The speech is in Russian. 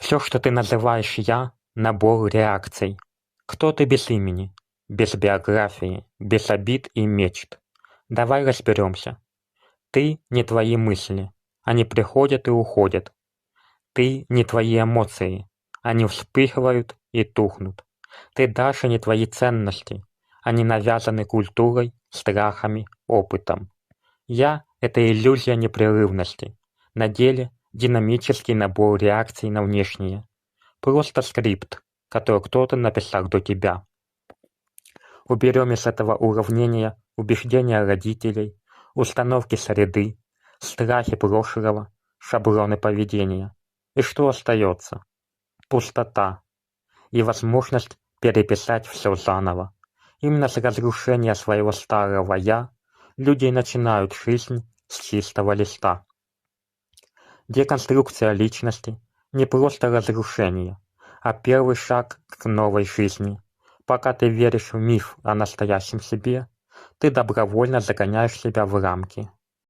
Все, что ты называешь «я» — набор реакций. Кто ты без имени, без биографии, без обид и мечт? Давай разберемся. Ты не твои мысли, они приходят и уходят. Ты не твои эмоции, они вспыхивают и тухнут. Ты даже не твои ценности, они навязаны культурой, страхами, опытом. «Я» — это иллюзия непрерывности. На деле динамический набор реакций на внешнее. Просто скрипт, который кто-то написал до тебя. Уберем из этого уравнения убеждения родителей, установки среды, страхи прошлого, шаблоны поведения. И что остается? Пустота и возможность переписать все заново. Именно с разрушения своего старого «я» люди начинают жизнь с чистого листа. Деконструкция личности — не просто разрушение, а первый шаг к новой жизни. Пока ты веришь в миф о настоящем себе, ты добровольно загоняешь себя в рамки.